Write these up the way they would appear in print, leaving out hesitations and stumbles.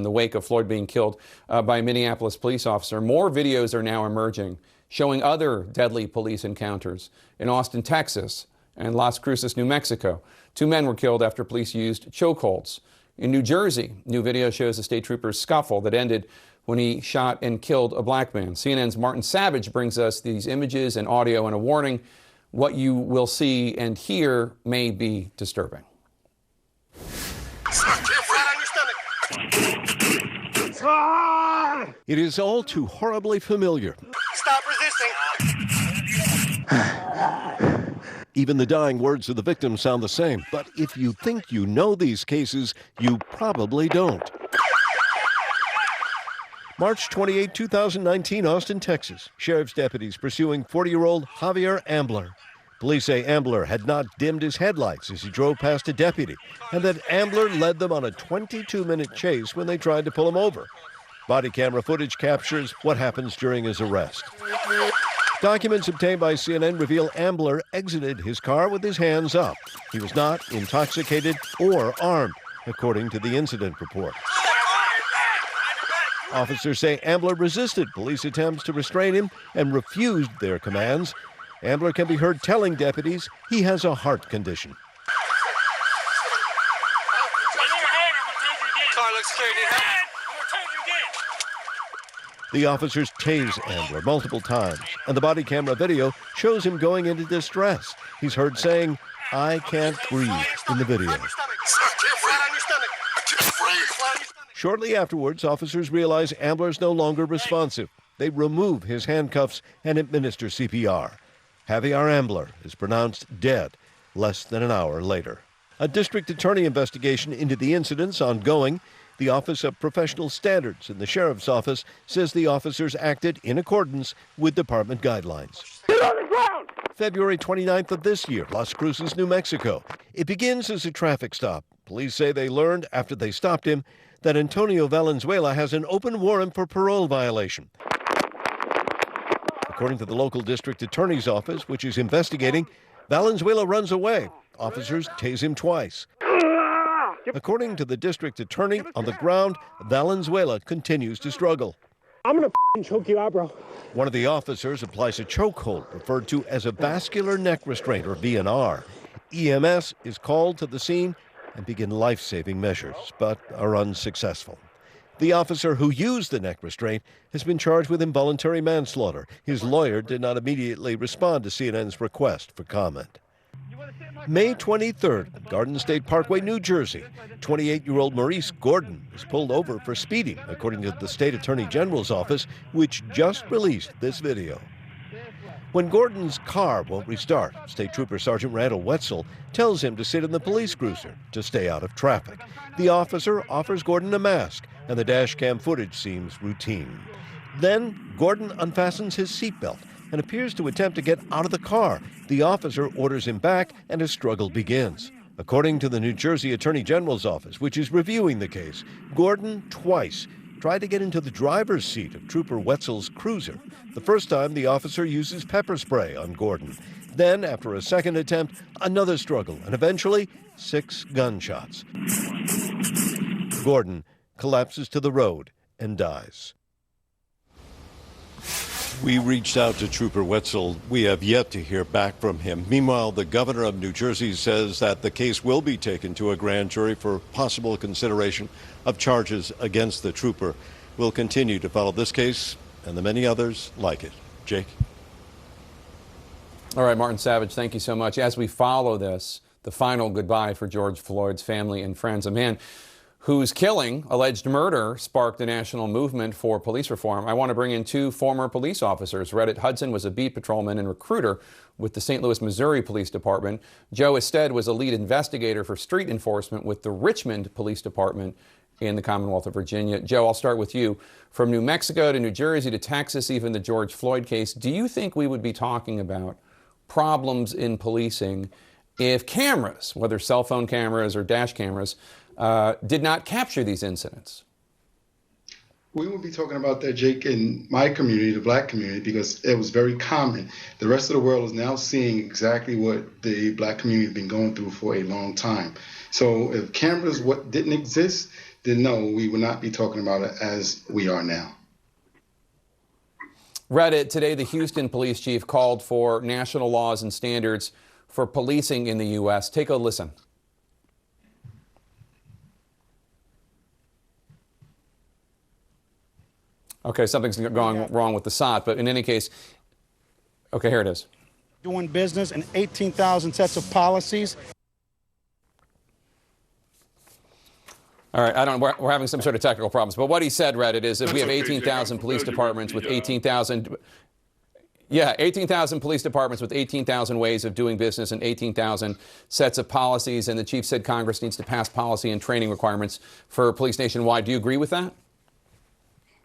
the wake of Floyd being killed by a Minneapolis police officer. More videos are now emerging showing other deadly police encounters in Austin, Texas, and Las Cruces, New Mexico. 2 men were killed after police used chokeholds. In New Jersey, new video shows a state trooper's scuffle that ended when he shot and killed a black man. CNN's Martin Savage brings us these images and audio and a warning. What you will see and hear may be disturbing. It is all too horribly familiar. Stop resisting. Even the dying words of the victim sound the same. But if you think you know these cases, you probably don't. March 28, 2019, Austin, Texas. Sheriff's deputies pursuing 40-year-old Javier Ambler. Police say Ambler had not dimmed his headlights as he drove past a deputy, and that Ambler led them on a 22-minute chase when they tried to pull him over. Body camera footage captures what happens during his arrest. Documents obtained by CNN reveal Ambler exited his car with his hands up. He was not intoxicated or armed, according to the incident report. Officers say Ambler resisted police attempts to restrain him and refused their commands. Ambler can be heard telling deputies he has a heart condition. The officers tase Ambler multiple times, and the body camera video shows him going into distress. He's heard saying, "I can't breathe," in the video. Shortly afterwards, officers realize Ambler's no longer responsive. They remove his handcuffs and administer CPR. Javier Ambler is pronounced dead less than an hour later. A district attorney investigation into the incident's ongoing. The Office of Professional Standards in the Sheriff's Office says the officers acted in accordance with department guidelines. Get on the ground! February 29th of this year, Las Cruces, New Mexico. It begins as a traffic stop. Police say they learned after they stopped him that Antonio Valenzuela has an open warrant for parole violation. According to the local district attorney's office, which is investigating, Valenzuela runs away. Officers tase him twice. According to the district attorney, on the ground, Valenzuela continues to struggle. I'm gonna choke you out, bro. One of the officers applies a chokehold, referred to as a vascular neck restraint, or VNR. EMS is called to the scene and begin life-saving measures, but are unsuccessful. The officer who used the neck restraint has been charged with involuntary manslaughter. His lawyer did not immediately respond to CNN's request for comment. May 23rd, Garden State Parkway, New Jersey. 28-year-old Maurice Gordon was pulled over for speeding, according to the State Attorney General's office, which just released this video. When Gordon's car won't restart, State Trooper Sergeant Randall Wetzel tells him to sit in the police cruiser to stay out of traffic. The officer offers Gordon a mask, and the dash cam footage seems routine. Then Gordon unfastens his seatbelt and appears to attempt to get out of the car. The officer orders him back, and a struggle begins. According to the New Jersey Attorney General's office, which is reviewing the case, Gordon twice tried to get into the driver's seat of Trooper Wetzel's cruiser. The first time, the officer uses pepper spray on Gordon. Then, after a second attempt, another struggle, and eventually 6 gunshots. Gordon collapses to the road and dies. We reached out to Trooper Wetzel. We have yet to hear back from him. Meanwhile, the governor of New Jersey says that the case will be taken to a grand jury for possible consideration of charges against the trooper. We'll continue to follow this case and the many others like it. Jake? All right, Martin Savage, thank you so much. As we follow this, the final goodbye for George Floyd's family and friends, a man whose killing, alleged murder, sparked a national movement for police reform. I want to bring in 2 former police officers. Reddit Hudson was a beat patrolman and recruiter with the St. Louis, Missouri Police Department. Joe Ested was a lead investigator for street enforcement with the Richmond Police Department in the Commonwealth of Virginia. Joe, I'll start with you. From New Mexico to New Jersey to Texas, even the George Floyd case, do you think we would be talking about problems in policing if cameras, whether cell phone cameras or dash cameras, did not capture these incidents? We would be talking about that, Jake, in my community, the black community, because it was very common. The rest of the world is now seeing exactly what the black community has been going through for a long time. So if cameras didn't exist, then no, we would not be talking about it as we are now. Reddit, today the Houston police chief called for national laws and standards for policing in the U.S. Take a listen. Okay, something's going wrong with the SOT, but in any case, okay, here it is. Doing business and 18,000 sets of policies. All right, I don't know, we're having some sort of technical problems, but what he said, Reddit, is that we have 18,000 police departments with 18,000, 18,000 police departments with 18,000 ways of doing business and 18,000 sets of policies, and the chief said Congress needs to pass policy and training requirements for police nationwide. Do you agree with that?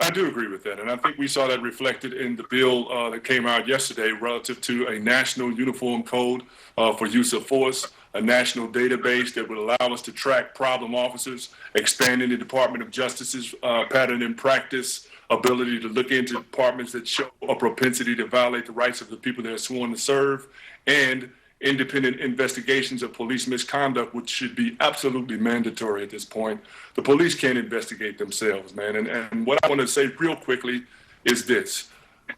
I do agree with that, and I think we saw that reflected in the bill that came out yesterday relative to a national uniform code for use of force, a national database that would allow us to track problem officers, expanding the Department of Justice's pattern and practice, ability to look into departments that show a propensity to violate the rights of the people they're sworn to serve, and independent investigations of police misconduct, which should be absolutely mandatory at this point. The police can't investigate themselves, man. And what I want to say real quickly is this.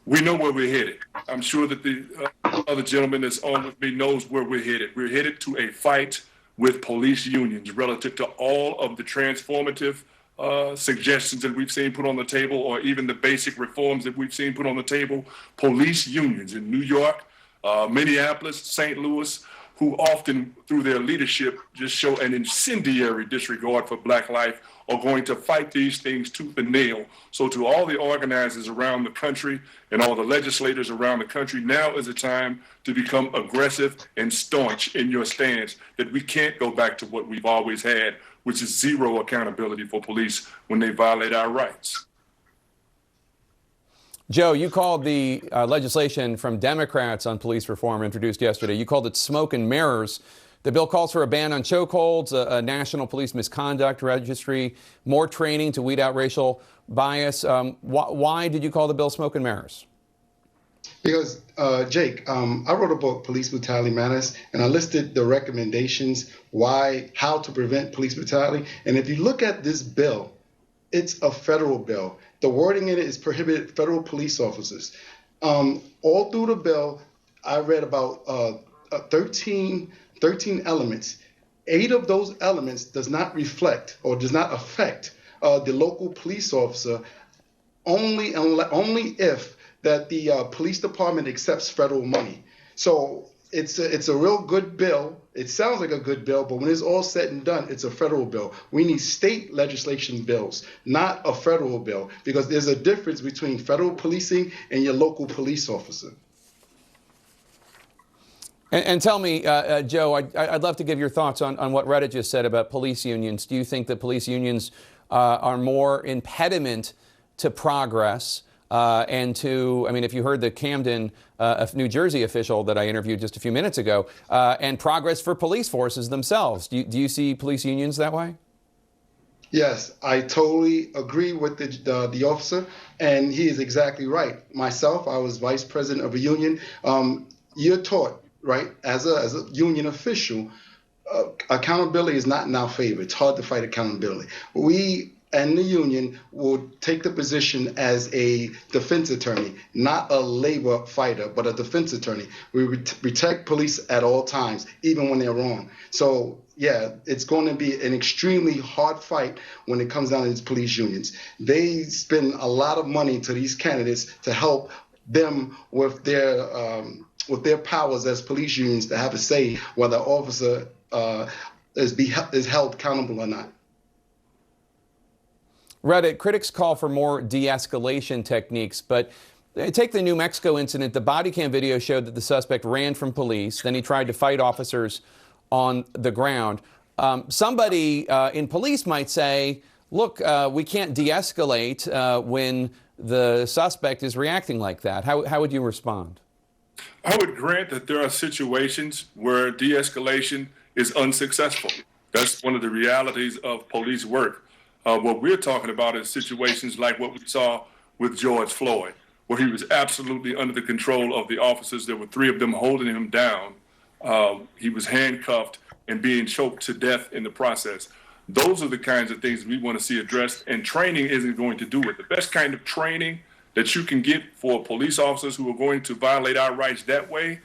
We know where we're headed. I'm sure that the other gentleman that's on with me knows where we're headed. We're headed to a fight with police unions relative to all of the transformative suggestions that we've seen put on the table, or even the basic reforms that we've seen put on the table. Police unions in New York, Minneapolis, St. Louis, who often, through their leadership, just show an incendiary disregard for Black life, are going to fight these things tooth and nail. So to all the organizers around the country and all the legislators around the country, now is the time to become aggressive and staunch in your stance that we can't go back to what we've always had, which is zero accountability for police when they violate our rights. Joe, you called the legislation from Democrats on police reform introduced yesterday, you called it smoke and mirrors. The bill calls for a ban on chokeholds, a national police misconduct registry, more training to weed out racial bias. Why did you call the bill smoke and mirrors? Because, Jake, I wrote a book, Police Brutality Matters, and I listed the recommendations how to prevent police brutality. And if you look at this bill, it's a federal bill. The wording in it is prohibited federal police officers. All through the bill, I read about 13 elements. 8 of those elements does not reflect or does not affect the local police officer only if that the police department accepts federal money. So it's a real good bill. It sounds like a good bill, but when it's all said and done, it's a federal bill. We need state legislation bills, not a federal bill, because there's a difference between federal policing and your local police officer. And tell me, Joe, I'd love to give your thoughts on what Reddit just said about police unions. Do you think that police unions are more impediment to progress and to, I mean, if you heard the Camden, New Jersey official that I interviewed just a few minutes ago, and progress for police forces themselves. Do you see police unions that way? Yes, I totally agree with the officer, and he is exactly right. Myself, I was vice president of a union. You're taught, right, as a union official, accountability is not in our favor. It's hard to fight accountability. We and the union will take the position as a defense attorney, not a labor fighter, but a defense attorney. We protect police at all times, even when they're wrong. So, yeah, it's going to be an extremely hard fight when it comes down to these police unions. They spend a lot of money to these candidates to help them with their powers as police unions to have a say whether an officer is held accountable or not. Reddit, critics call for more de-escalation techniques, but take the New Mexico incident. The body cam video showed that the suspect ran from police. Then he tried to fight officers on the ground. Somebody in police might say, look, we can't de-escalate when the suspect is reacting like that. How would you respond? I would grant that there are situations where de-escalation is unsuccessful. That's one of the realities of police work. What we're talking about is situations like what we saw with George Floyd, where he was absolutely under the control of the officers. There were 3 of them holding him down. He was handcuffed and being choked to death in the process. Those are the kinds of things we want to see addressed, and training isn't going to do it. The best kind of training that you can get for police officers who are going to violate our rights that way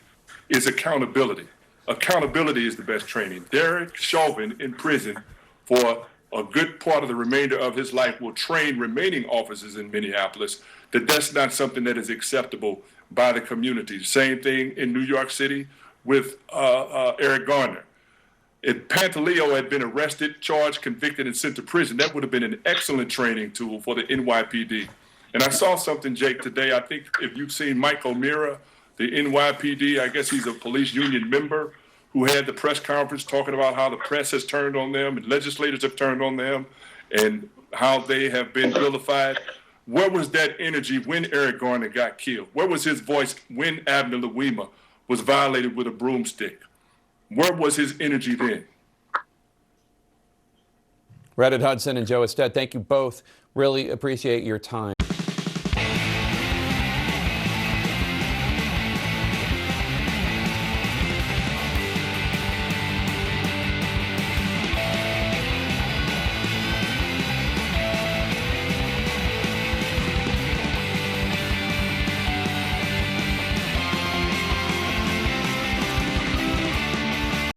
is accountability. Accountability is the best training. Derek Chauvin in prison for a good part of the remainder of his life will train remaining officers in Minneapolis that that's not something that is acceptable by the community. Same thing in New York City with Eric Garner. If Pantaleo had been arrested, charged, convicted, and sent to prison, that would have been an excellent training tool for the NYPD. And I saw something, Jake, today. I think if you've seen Mike O'Meara, the NYPD, I guess he's a police union member, who had the press conference talking about how the press has turned on them and legislators have turned on them and how they have been vilified. Where was that energy when Eric Garner got killed? Where was his voice when Abner Louima was violated with a broomstick? Where was his energy then? Reddit Hudson and Joe Ested, thank you both. Really appreciate your time.